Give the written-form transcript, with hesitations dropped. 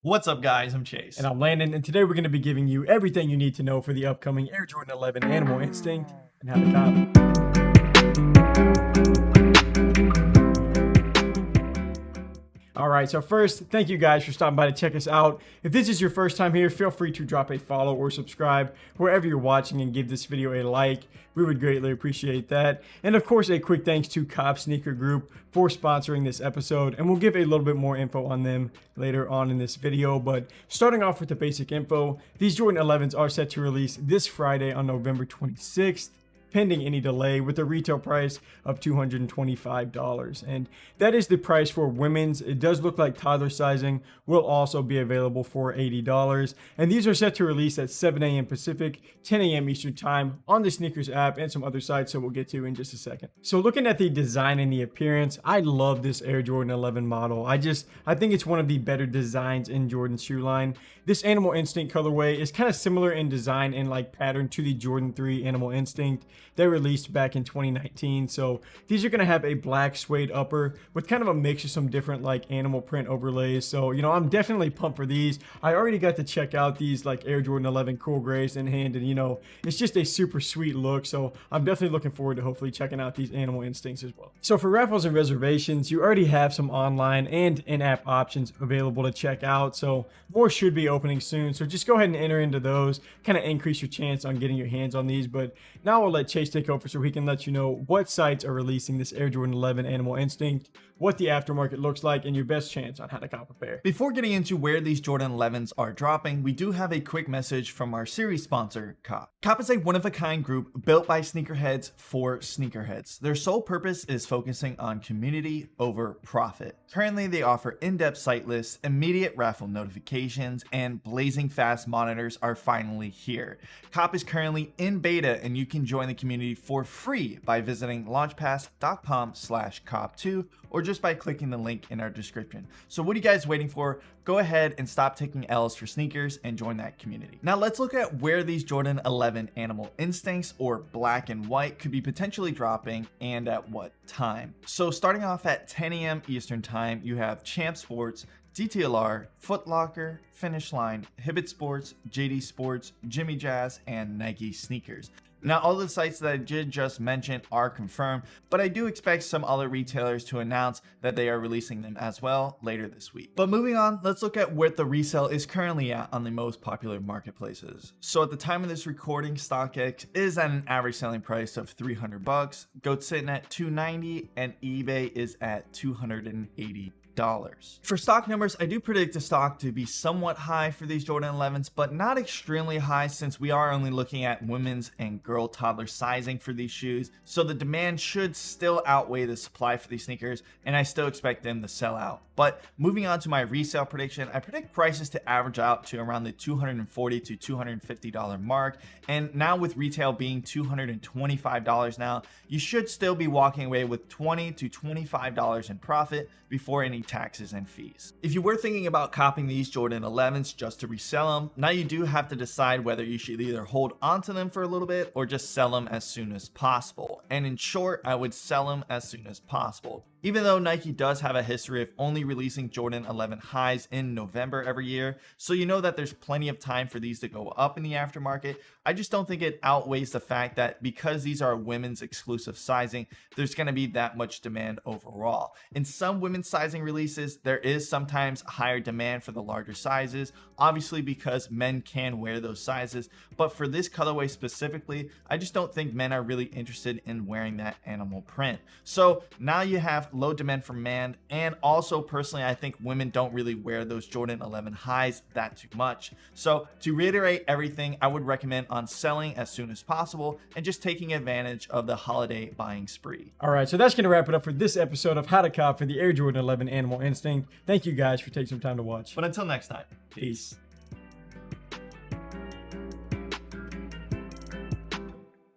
What's up, guys? I'm Chase. And I'm Landon, and today we're going to be giving you everything you need to know for the upcoming Air Jordan 11 Animal Instinct and how to cop. Alright, so first, thank you guys for stopping by to check us out. If this is your first time here, feel free to drop a follow or subscribe wherever you're watching and give this video a like. We would greatly appreciate that. And of course, a quick thanks to Cop Sneaker Group for sponsoring this episode, and we'll give a little bit more info on them later on in this video. But starting off with the basic info, these Jordan 11s are set to release this Friday on November 26th. Pending any delay, with a retail price of $225, and that is the price for women's. It does look like toddler sizing will also be available for $80, and these are set to release at 7 a.m. Pacific, 10 a.m. Eastern time on the Sneakers app and some other sites, so we'll get to in just a second. So looking at the design and the appearance, I love this Air Jordan 11 model. I think it's one of the better designs in Jordan's shoe line. This Animal Instinct colorway is kind of similar in design and like pattern to the Jordan 3 Animal Instinct they released back in 2019. So these are going to have a black suede upper with kind of a mix of some different like animal print overlays. So, you know, I'm definitely pumped for these. I already got to check out these like Air Jordan 11 Cool Grays in hand, and you know, it's just a super sweet look. So I'm definitely looking forward to hopefully checking out these Animal Instincts as well. So for raffles and reservations, you already have some online and in-app options available to check out. So more should be opening soon. So just go ahead and enter into those, kind of increase your chance on getting your hands on these. But now I'll let Chase take over so he can let you know what sites are releasing this Air Jordan 11 Animal Instinct, what the aftermarket looks like, and your best chance on how to cop a pair. Before getting into where these Jordan 11s are dropping, we do have a quick message from our series sponsor, Cop. Cop is a one-of-a-kind group built by sneakerheads for sneakerheads. Their sole purpose is focusing on community over profit. Currently, they offer in-depth site lists, immediate raffle notifications, and blazing fast monitors are finally here. Cop is currently in beta, and you can join the community for free by visiting launchpass.com/cop2 or just by clicking the link in our description. So what are you guys waiting for? Go ahead and stop taking L's for sneakers and join that community. Now let's look at where these Jordan 11 Animal Instincts or black and white could be potentially dropping and at what time. So starting off at 10 a.m. Eastern time, you have Champ Sports, DTLR, Foot Locker, Finish Line, Hibbett Sports, JD Sports, Jimmy Jazz, and Nike Sneakers. Now, all the sites that I did just mention are confirmed, but I do expect some other retailers to announce that they are releasing them as well later this week. But moving on, let's look at where the resale is currently at on the most popular marketplaces. So at the time of this recording, StockX is at an average selling price of $300, GOAT's sitting at $290, and eBay is at $280. For stock numbers, I do predict the stock to be somewhat high for these Jordan 11s, but not extremely high since we are only looking at women's and girl toddler sizing for these shoes. So the demand should still outweigh the supply for these sneakers, and I still expect them to sell out. But moving on to my resale prediction, I predict prices to average out to around the $240 to $250 mark. And now with retail being $225 now, you should still be walking away with $20 to $25 in profit before any taxes and fees. If you were thinking about copying these Jordan 11s just to resell them, now you do have to decide whether you should either hold onto them for a little bit or just sell them as soon as possible. And in short, I would sell them as soon as possible. Even though Nike does have a history of only releasing Jordan 11 highs in November every year, so you know that there's plenty of time for these to go up in the aftermarket, I just don't think it outweighs the fact that because these are women's exclusive sizing, there's going to be that much demand overall. In some women's sizing releases, there is sometimes higher demand for the larger sizes, obviously because men can wear those sizes, but for this colorway specifically, I just don't think men are really interested in wearing that animal print. So now you have low demand for man, and also personally I think women don't really wear those Jordan 11 highs that too much. So to reiterate everything, I would recommend on selling as soon as possible and just taking advantage of the holiday buying spree. All right, so that's going to wrap it up for this episode of How to Cop for the Air Jordan 11 Animal Instinct. Thank you guys for taking some time to watch. But until next time, peace.